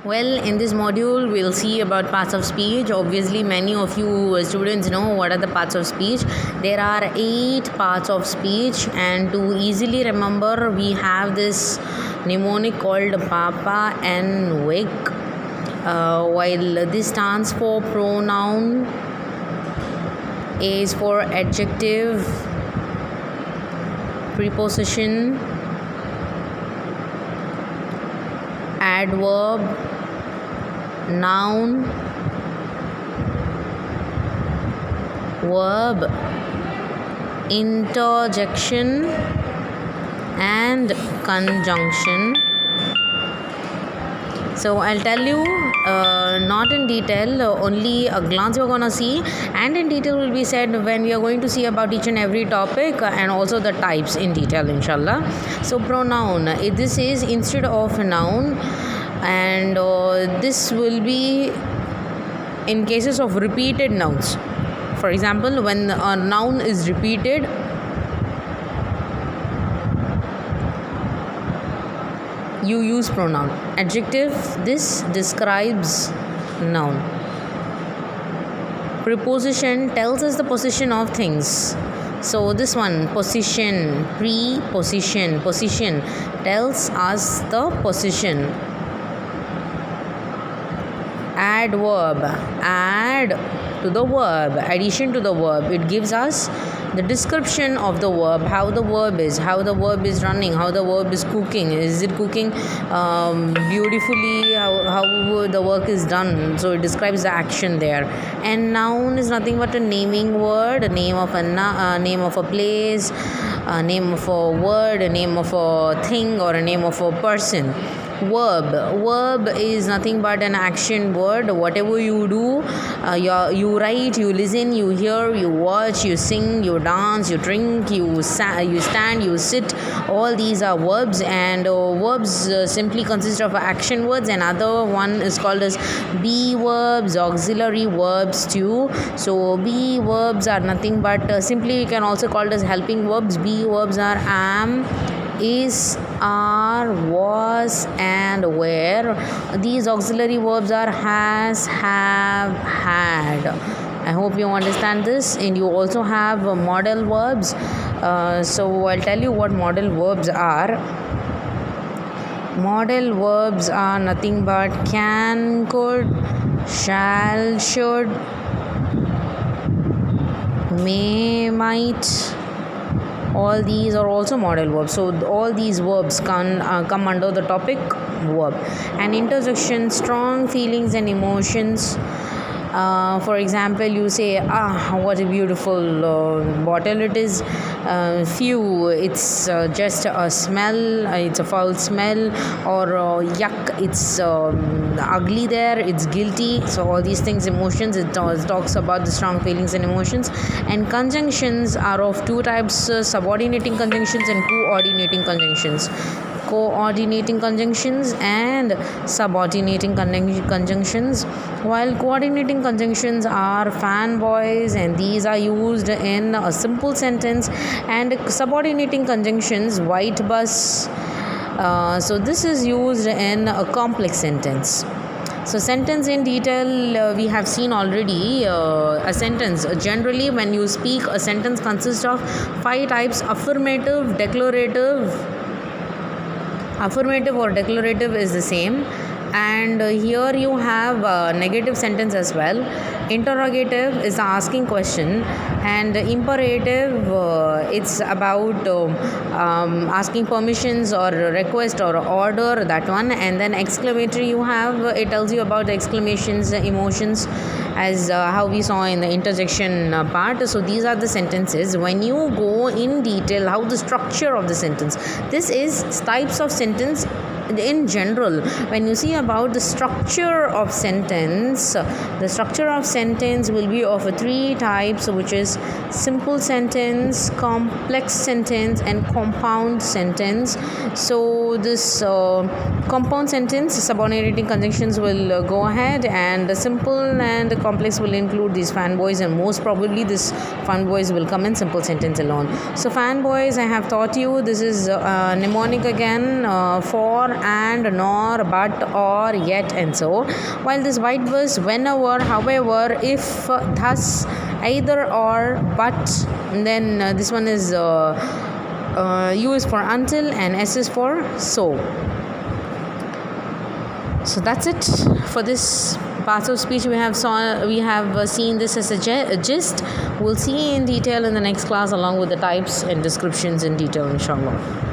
Well, in this module, we'll see about parts of speech. Obviously, many of you students know what are the parts of speech. There are 8 parts of speech, and to easily remember, we have this mnemonic called PAPA and WIC. While this stands for pronoun, A is for adjective, preposition, adverb, noun, verb, interjection, and conjunction. So I'll tell you, not in detail, only a glance we're going to see, and in detail will be said when we are going to see about each and every topic, and also the types in detail, inshallah. So pronoun, this is instead of a noun, and this will be in cases of repeated nouns. For example, when a noun is repeated, you use pronoun. Adjective, this describes noun. Preposition tells us the position of things. So this one, position, preposition, position tells us the position. Adverb, add to the verb, addition to the verb, it gives us the description of the verb, how the verb is running, how the verb is cooking, is it cooking beautifully, how the work is done. So it describes the action there. And noun is nothing but a naming word, a name of a place, a name of a word, a name of a thing, or a name of a person. Verb is nothing but an action word. Whatever you do, you write, you listen, you hear, you watch, you sing, you dance, you drink, you stand, you sit, all these are verbs. And verbs simply consist of action words. Another one is called as be verbs, auxiliary verbs too. So be verbs are nothing but simply you can also call it as helping verbs. Be verbs are am, is, are, was, and were. These auxiliary verbs are has, have, had. I hope you understand this. And you also have modal verbs. So I'll tell you what modal verbs are. Modal verbs are nothing but can, could, shall, should, may, might. All these are also modal verbs. So all these verbs can come under the topic verb. And interjection, strong feelings and emotions. For example, you say, what a beautiful bottle it is. Few, it's just a smell, it's a foul smell, or yuck, it's ugly there, it's guilty. So all these things, emotions, it talks about the strong feelings and emotions. And conjunctions are of two types, subordinating conjunctions and coordinating conjunctions. Coordinating conjunctions and subordinating conjunctions. While coordinating conjunctions are fanboys, and these are used in a simple sentence, and subordinating conjunctions, white bus. So this is used in a complex sentence. So sentence in detail, we have seen already. A sentence, generally when you speak, a sentence consists of 5 types: affirmative, declarative. Affirmative or declarative is the same. And here you have a negative sentence as well. Interrogative is asking question, and imperative, it's about asking permissions or request or order, that one. And then exclamatory, you have, it tells you about the exclamations, emotions, as how we saw in the interjection part. So these are the sentences. When you go in detail how the structure of the sentence, this is types of sentence in general. When you see about the structure of sentence, the structure of sentence will be of 3 types, which is simple sentence, complex sentence, and compound sentence. So this compound sentence, subordinating conjunctions will go ahead, and the simple and the complex will include these fanboys, and most probably this fanboys will come in simple sentence alone. So fanboys, I have taught you, this is mnemonic again, for and, nor, but, or, yet, and so. While this white verse, whenever, however, if, thus, either, or, but, and then this one is U is for until and S is for so. So that's it for this parts of speech. We have seen this as a gist. We'll see in detail in the next class along with the types and descriptions in detail, inshallah.